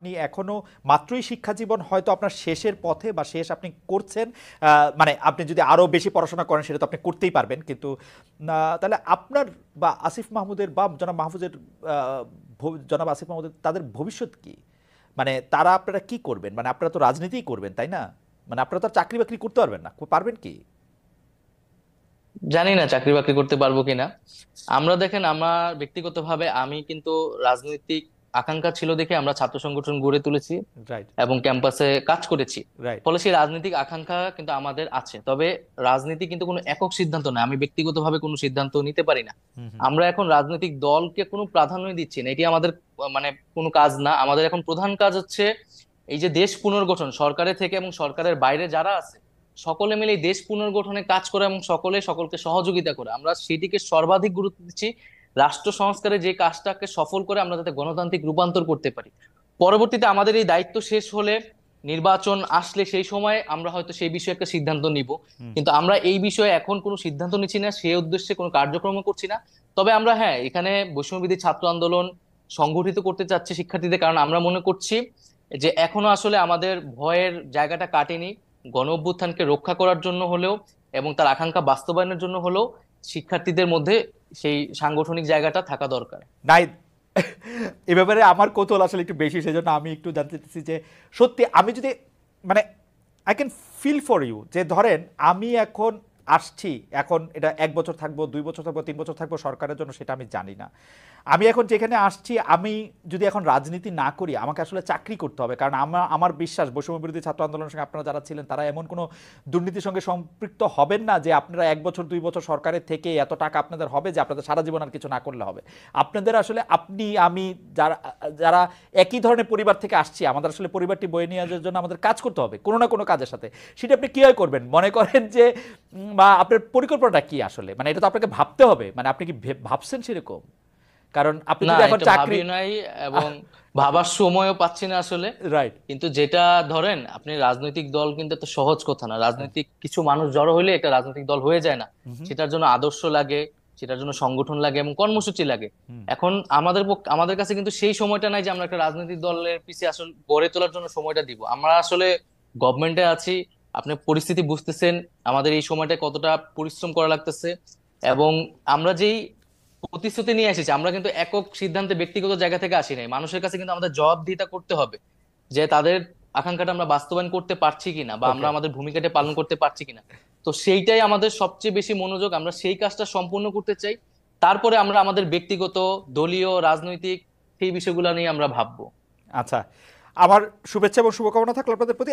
আপনি এখনো মাত্রই শিক্ষা জীবন হয়তো আপনার শেষের পথে বা শেষ আপনি করছেন, মানে আপনি যদি আরো বেশি পড়াশোনা করেন সেটা তো আপনি করতেই পারবেন, কিন্তু তাহলে আপনার বা আসিফ মাহমুদের বা জনাব মাহফুজের জনাব আসিফ মাহমুদের তাদের ভবিষ্যৎ কি? মানে তারা আপনারা কি করবেন? মানে আপনারা তো রাজনীতিই করবেন, তাই না? মানে আপনারা তো আর চাকরি বাকরি করতে পারবেন না, পারবেন কি? জানি না চাকরি বাকরি করতে পারবো কিনা। আমরা দেখেন, আমার ব্যক্তিগতভাবে আমি কিন্তু রাজনৈতিক আকাঙ্ক্ষা ছিল দেখে আমরা ছাত্র সংগঠন গড়ে তুলেছি রাইট। এবং ক্যাম্পাসে কাজ করেছি। রাইট। ফলে সেই রাজনৈতিক আকাঙ্ক্ষা কিন্তু আমাদের আছে, তবে রাজনীতি কিন্তু কোনো একক সিদ্ধান্ত না, আমি ব্যক্তিগতভাবে কোনো সিদ্ধান্ত নিতে পারি না। হুম হুম। আমরা এখন রাজনৈতিক দলকে কোনো প্রাধান্য দিচ্ছি না, এটি আমাদের মানে কোনো কাজ না। আমাদের এখন প্রধান কাজ হচ্ছে এই যে দেশ পুনর্গঠন, সরকারের থেকে এবং সরকারের বাইরে যারা আছে সকলে মিলে এই দেশ পুনর্গঠনে কাজ করে এবং সকলে সকলকে সহযোগিতা করে, আমরা সেটিকে সর্বাধিক গুরুত্ব দিচ্ছি। রাষ্ট্র সংস্কারে যে কাজটাকে সফল করে আমরা যাতে গণতান্ত্রিক রূপান্তর করতে পারি। পরবর্তীতে আমাদের এই দায়িত্ব শেষ হলে, নির্বাচন আসলে সেই সময় আমরা হয়তো সেই বিষয়ে একটা সিদ্ধান্ত নিব। হুম। কিন্তু আমরা এই বিষয়ে এখন কোনো সিদ্ধান্ত নিচ্ছি না, সেই উদ্দেশ্যে কোনো কার্যক্রম করছি না। তবে আমরা হ্যাঁ, এখানে বৈষম্যবিরোধী ছাত্র আন্দোলন সংগঠিত করতে চাচ্ছি শিক্ষার্থীদের, কারণ আমরা মনে করছি যে এখনো আসলে আমাদের ভয়ের জায়গাটা কাটেনি। গণ অভ্যুত্থানকে রক্ষা করার জন্য হলেও এবং তার আকাঙ্ক্ষা বাস্তবায়নের জন্য হলেও শিক্ষার্থীদের মধ্যে সেই সাংগঠনিক জায়গাটা থাকা দরকার। নাই, এ ব্যাপারে আমার কৌতূহল আসলে একটু বেশি, সেজন্য আমি একটু জানতে চাইছি যে সত্যি আমি যদি, মানে I can feel for you, যে ধরেন আমি এখন আসছি, এখন এটা 1 বছর থাকবো, 2 বছর থাকবো, 3 বছর থাকবো সরকারের জন্য সেটা আমি জানি না। আমি এখন যেখানে আসছি, আমি যদি এখন রাজনীতি না করি আমাকে আসলে চাকরি করতে হবে, কারণ আমার বিশ্বাস বৈষম্য বিরোধী ছাত্র আন্দোলনের সঙ্গে আপনারা যারা ছিলেন তারা এমন কোনো দুর্নীতির সঙ্গে সম্পৃক্ত হবেন না যে আপনারা 1 বছর 2 বছর সরকারের থেকে এত টাকা আপনাদের হবে যে আপনাদের সারা জীবন আর কিছু না করলে হবে। আপনাদের আসলে আপনি আমি যারা যারা একই ধরনের পরিবার থেকে আসছি, আমাদের আসলে পরিবারটি বয়ে নিয়ে যাওয়ার জন্য আমাদের কাজ করতে হবে কোনো না কোনো কাজের সাথে। সেটা আপনি কীভাবে করবেন মনে করেন যে, বা আপনার পরিকল্পনাটা কি আসলে? মানে এটা তো আপনাকে ভাবতে হবে, মানে আপনি কি ভাবছেন সেরকম? কারণ আপনি না, যদি এখন এটা চাকরি, ভাবি নাই এবং ভাবার সময়ও পাচ্ছি না আসলে। রাইট। কিন্তু যেটা ধরেন, আপনি রাজনৈতিক দল কিন্তু এত সহজ কথা না, রাজনৈতিক কিছু মানুষ জড়ো হইলে একটা রাজনৈতিক দল হয়ে যায় না। সেটার জন্য আদর্শ লাগে, সেটার জন্য সংগঠন লাগে এবং কর্মসূচি লাগে। এখন আমাদের কাছে কিন্তু সেই সময়টা নাই যে আমরা একটা রাজনৈতিক দলের পিছিয়ে আসলে গড়ে তোলার জন্য সময়টা দিব। আমরা আসলে গভর্নমেন্টে আছি, আপনি পরিস্থিতি বুঝতেছেন, আমাদের এই সময়টা কতটা পরিশ্রম করা লাগতেছে। এবং আমরা যেই প্রতিশ্রুতি নিয়ে এসেছি, আমরা কিন্তু একক সিদ্ধান্তে ব্যক্তিগত জায়গা থেকে আসি নাই, মানুষের কাছে কিন্তু আমাদের জবাবদিহিতা করতে হবে যে তাদের আকাঙ্ক্ষাটা আমরা বাস্তবায়ন করতে পারছি কিনা বা আমরা ওকে। আমাদের ভূমিকাটা পালন করতে পারছি কিনা। তো সেইটাই আমাদের সবচেয়ে বেশি মনোযোগ, আমরা সেই কাজটা সম্পূর্ণ করতে চাই। তারপরে আমরা আমাদের ব্যক্তিগত, দলীয়, রাজনৈতিক সেই বিষয়গুলো নিয়ে আমরা ভাববো। আচ্ছা, আমার শুভেচ্ছা এবং শুভকামনা থাকলো আপনাদের প্রতি।